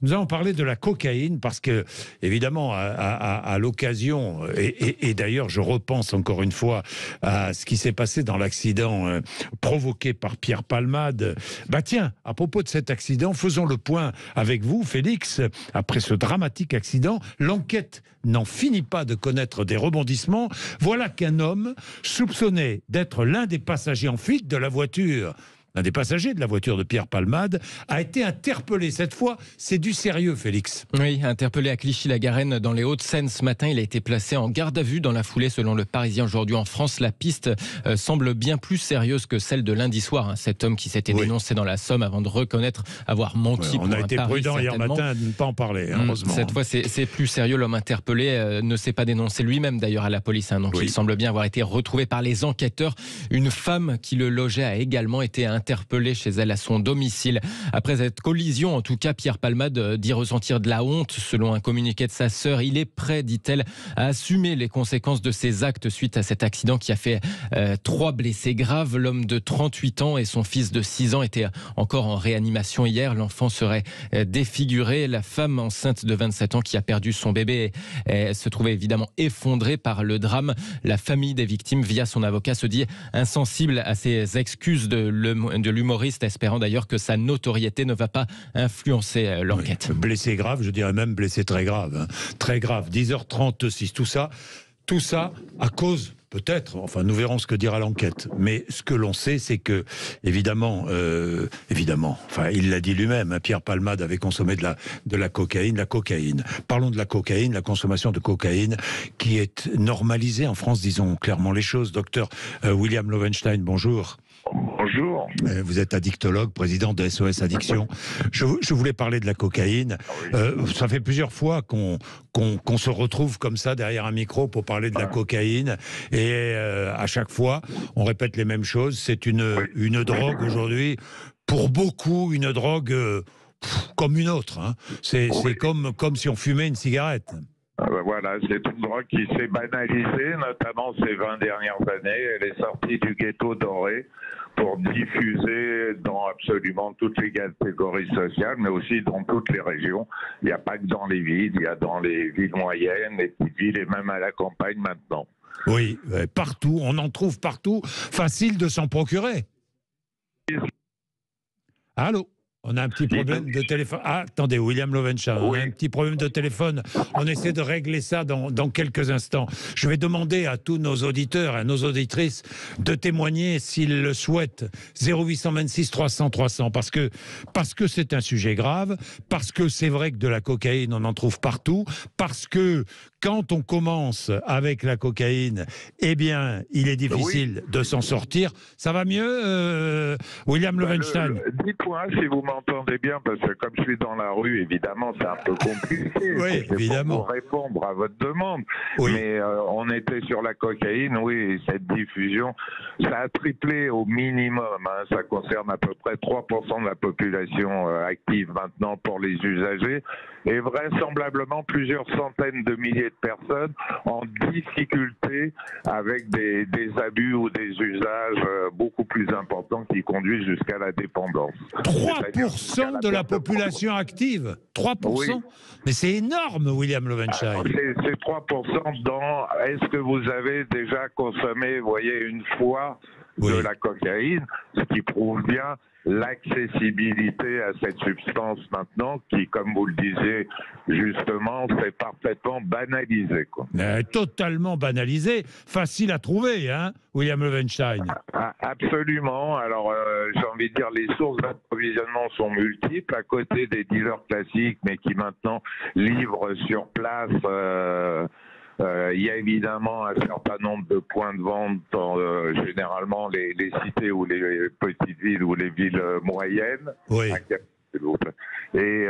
Nous allons parler de la cocaïne parce que, évidemment, à l'occasion, et d'ailleurs, je repense encore une fois à ce qui s'est passé dans l'accident provoqué par Pierre Palmade. Bah tiens, à propos de cet accident, faisons le point avec vous, Félix. Après ce dramatique accident, l'enquête n'en finit pas de connaître des rebondissements. Voilà qu'un homme soupçonné d'être l'un des passagers en fuite de la voiture, l'un des passagers de la voiture de Pierre Palmade, a été interpellé. Cette fois, c'est du sérieux, Félix. Oui, interpellé à Clichy-la-Garenne dans les Hauts-de-Seine ce matin, il a été placé en garde à vue dans la foulée selon le Parisien. Aujourd'hui en France, la piste semble bien plus sérieuse que celle de lundi soir. Cet homme qui s'était dénoncé dans la Somme avant de reconnaître avoir menti. On a été prudent hier matin de ne pas en parler, heureusement. Cette fois, c'est plus sérieux. L'homme interpellé ne s'est pas dénoncé lui-même d'ailleurs à la police. Donc il semble bien avoir été retrouvé par les enquêteurs. Une femme qui le logeait a également été interpellée chez elle à son domicile. Après cette collision, en tout cas, Pierre Palmade dit ressentir de la honte. Selon un communiqué de sa sœur, il est prêt, dit-elle, à assumer les conséquences de ses actes suite à cet accident qui a fait 3 blessés graves. L'homme de 38 ans et son fils de 6 ans étaient encore en réanimation hier. L'enfant serait défiguré. La femme enceinte de 27 ans qui a perdu son bébé se trouvait évidemment effondrée par le drame. La famille des victimes, via son avocat, se dit insensible à ces excuses de l'humoriste, espérant d'ailleurs que sa notoriété ne va pas influencer l'enquête. Blessé grave, je dirais même blessé très grave. Très grave. 10h36, tout ça à cause, peut-être, enfin nous verrons ce que dira l'enquête, mais ce que l'on sait, c'est que, évidemment, enfin il l'a dit lui-même, Pierre Palmade avait consommé de la cocaïne. Parlons de la cocaïne, la consommation de cocaïne qui est normalisée en France, disons clairement les choses. Docteur William Lowenstein, bonjour. Bonjour. Vous êtes addictologue, président de SOS Addiction. Je voulais parler de la cocaïne. Ça fait plusieurs fois qu'on se retrouve comme ça derrière un micro pour parler de la cocaïne. Et à chaque fois, on répète les mêmes choses. C'est une drogue aujourd'hui, pour beaucoup, une drogue comme une autre. C'est comme si on fumait une cigarette. Voilà, c'est une drogue qui s'est banalisée, notamment ces 20 dernières années. Elle est sortie du ghetto doré pour diffuser dans absolument toutes les catégories sociales, mais aussi dans toutes les régions. Il n'y a pas que dans les villes, il y a dans les villes moyennes, les petites villes et même à la campagne maintenant. Oui, partout, on en trouve partout. Facile de s'en procurer. Allô ? On a un petit problème de téléphone. Ah, attendez, William Lowenstein, on a un petit problème de téléphone. On essaie de régler ça dans quelques instants. Je vais demander à tous nos auditeurs, à nos auditrices, de témoigner s'ils le souhaitent. 0826 300 300, parce que c'est un sujet grave, parce que c'est vrai que de la cocaïne, on en trouve partout, parce que quand on commence avec la cocaïne, eh bien, il est difficile de s'en sortir. Ça va mieux, William Lowenstein? Dites-moi si vous m'entendez bien, parce que comme je suis dans la rue, évidemment, c'est un peu compliqué. Oui, évidemment. Pour répondre à votre demande. Oui. Mais on était sur la cocaïne, oui, cette diffusion, ça a triplé au minimum. Ça concerne à peu près 3% de la population active maintenant pour les usagers. Et vraisemblablement plusieurs centaines de milliers de personnes en difficulté avec des abus ou des usages beaucoup plus importants qui conduisent jusqu'à la dépendance. 3% de la population active. 3%. Oui. Mais c'est énorme, William Lowenstein. C'est 3% dans... Est-ce que vous avez déjà consommé, vous voyez, une fois de la cocaïne, ce qui prouve bien l'accessibilité à cette substance maintenant qui, comme vous le disiez justement, c'est parfaitement banalisé. Totalement banalisé, facile à trouver, William Lowenstein. Absolument. Alors, j'ai envie de dire, les sources d'approvisionnement sont multiples, à côté des dealers classiques, mais qui maintenant livrent sur place. Il y a évidemment un certain nombre de points de vente, généralement les cités ou les petites villes ou les villes moyennes. Oui. Et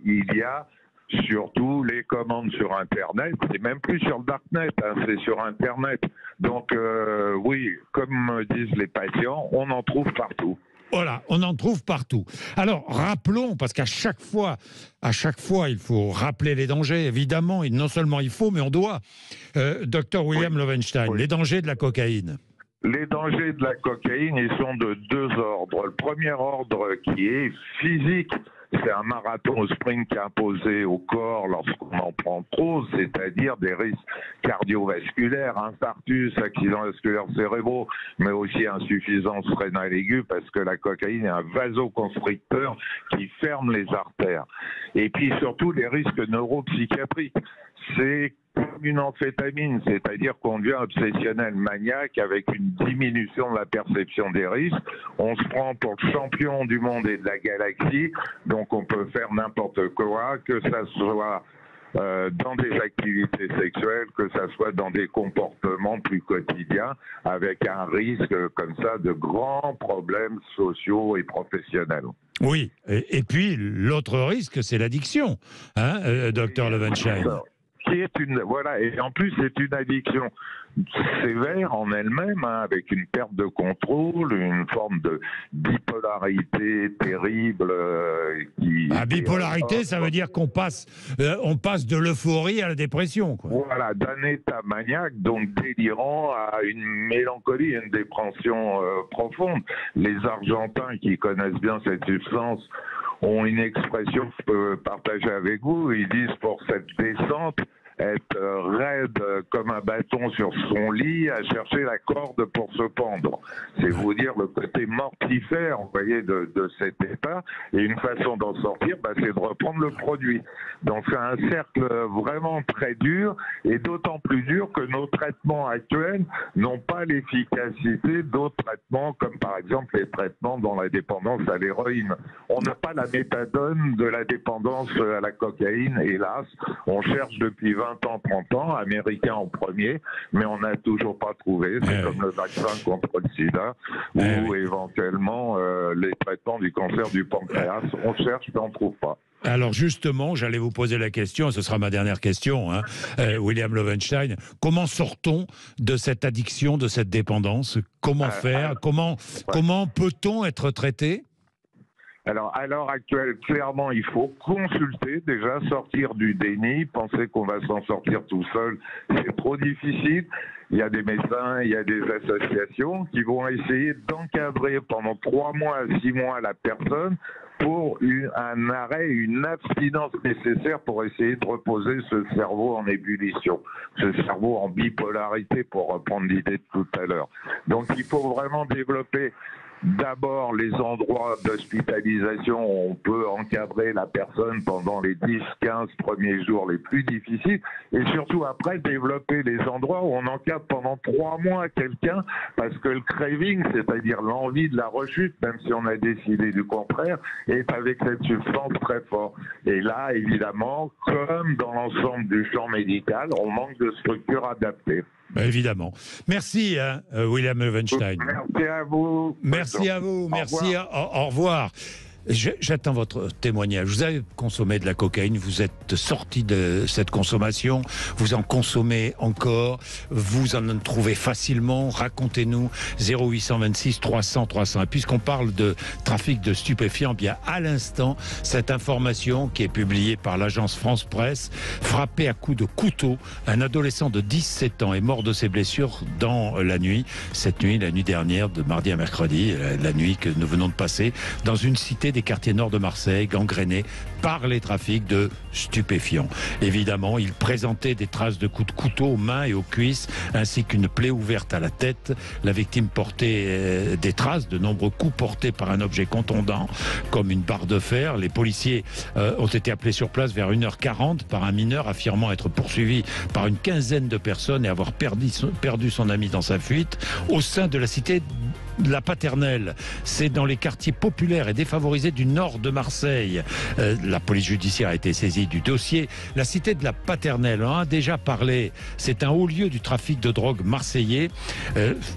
il y a surtout les commandes sur Internet. C'est même plus sur le Darknet, c'est sur Internet. Donc oui, comme disent les patients, on en trouve partout. Voilà, on en trouve partout. Alors, rappelons, parce qu'à chaque fois, il faut rappeler les dangers, évidemment, et non seulement il faut, mais on doit. Docteur William Lowenstein, les dangers de la cocaïne. Les dangers de la cocaïne, ils sont de deux ordres. Le premier ordre qui est physique, c'est un marathon au sprint qui est imposé au corps lorsqu'on en prend trop, c'est-à-dire des risques cardiovasculaires, infarctus, accidents vasculaires cérébraux, mais aussi insuffisance rénale aiguë, parce que la cocaïne est un vasoconstricteur qui ferme les artères. Et puis surtout les risques neuropsychiatriques. C'est comme une amphétamine, c'est-à-dire qu'on devient obsessionnel, maniaque, avec une diminution de la perception des risques. On se prend pour le champion du monde et de la galaxie, donc on peut faire n'importe quoi, que ça soit dans des activités sexuelles, que ça soit dans des comportements plus quotidiens, avec un risque comme ça de grands problèmes sociaux et professionnels. Oui, et puis l'autre risque, c'est l'addiction, hein, docteur Loewenstein. Qui est voilà, et en plus c'est une addiction sévère en elle-même, hein, avec une perte de contrôle, une forme de bipolarité terrible. Bipolarité, ça veut dire qu'on passe de l'euphorie à la dépression, quoi. Voilà, d'un état maniaque, donc délirant, à une mélancolie, une dépression profonde. Les Argentins qui connaissent bien cette substance ont une expression que je peux partager avec vous. Ils disent pour cette descente, être raide comme un bâton sur son lit à chercher la corde pour se pendre. C'est vous dire le côté mortifère, vous voyez, de cet état. Et une façon d'en sortir, c'est de reprendre le produit. Donc c'est un cercle vraiment très dur, et d'autant plus dur que nos traitements actuels n'ont pas l'efficacité d'autres traitements, comme par exemple les traitements dans la dépendance à l'héroïne. On n'a pas la méthadone de la dépendance à la cocaïne, hélas. On cherche depuis 20 ans, 30 ans, américains en premier, mais on n'a toujours pas trouvé. C'est comme le vaccin contre le sida, ou éventuellement les traitements du cancer du pancréas. On cherche, mais on ne trouve pas. Alors justement, j'allais vous poser la question, ce sera ma dernière question, hein, William Loewenstein. Comment sort-on de cette addiction, de cette dépendance? Comment faire? Comment peut-on être traité? Alors, à l'heure actuelle, clairement, il faut consulter, déjà, sortir du déni. Penser qu'on va s'en sortir tout seul, c'est trop difficile. Il y a des médecins, il y a des associations qui vont essayer d'encadrer pendant 3 mois à 6 mois la personne pour un arrêt, une abstinence nécessaire pour essayer de reposer ce cerveau en ébullition, ce cerveau en bipolarité, pour reprendre l'idée de tout à l'heure. Donc, il faut vraiment développer d'abord les endroits d'hospitalisation où on peut encadrer la personne pendant les 10-15 premiers jours les plus difficiles, et surtout après développer les endroits où on encadre pendant 3 mois quelqu'un, parce que le craving, c'est-à-dire l'envie de la rechute, même si on a décidé du contraire, est avec cette substance très fort. Et là, évidemment, comme dans l'ensemble du champ médical, on manque de structures adaptées. Évidemment. Merci, William Loewenstein. Merci à vous. Merci à vous. Merci. Au revoir. J'attends votre témoignage. Vous avez consommé de la cocaïne, vous êtes sorti de cette consommation, vous en consommez encore, vous en trouvez facilement. Racontez-nous 0826 300 300. Et puisqu'on parle de trafic de stupéfiants, bien à l'instant, cette information qui est publiée par l'agence France Presse: frappé à coups de couteau, un adolescent de 17 ans est mort de ses blessures dans la nuit. Cette nuit, la nuit dernière, de mardi à mercredi, la nuit que nous venons de passer, dans une cité des quartiers nord de Marseille, gangrénés par les trafics de stupéfiants. Évidemment, il présentait des traces de coups de couteau aux mains et aux cuisses, ainsi qu'une plaie ouverte à la tête. La victime portait des traces de nombreux coups portés par un objet contondant, comme une barre de fer. Les policiers ont été appelés sur place vers 1h40 par un mineur affirmant être poursuivi par une quinzaine de personnes et avoir perdu son ami dans sa fuite. Au sein de la cité de la Paternelle, c'est dans les quartiers populaires et défavorisés du nord de Marseille. La police judiciaire a été saisie du dossier. La cité de la Paternelle, on en a déjà parlé, c'est un haut lieu du trafic de drogue marseillais.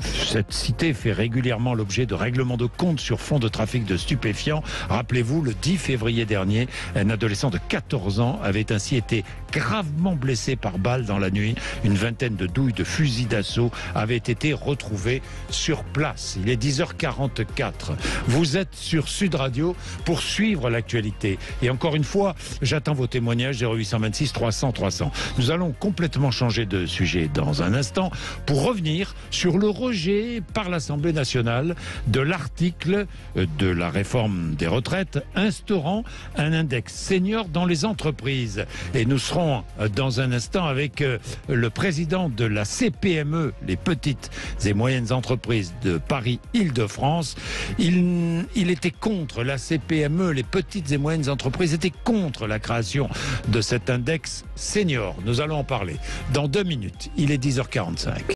Cette cité fait régulièrement l'objet de règlements de compte sur fond de trafic de stupéfiants. Rappelez-vous, le 10 février dernier, un adolescent de 14 ans avait ainsi été gravement blessé par balle dans la nuit. Une vingtaine de douilles de fusils d'assaut avaient été retrouvées sur place. Il est 10h44. Vous êtes sur Sud Radio pour suivre l'actualité. Et encore une fois, j'attends vos témoignages 0826 300 300. Nous allons complètement changer de sujet dans un instant pour revenir sur le rejet par l'Assemblée nationale de l'article de la réforme des retraites instaurant un index senior dans les entreprises. Et nous serons dans un instant avec le président de la CPME, les petites et moyennes entreprises de Paris-Île-de-France. Il était contre la CPME, les petites et moyennes entreprises étaient contre la création de cet index senior. Nous allons en parler dans 2 minutes. Il est 10h45.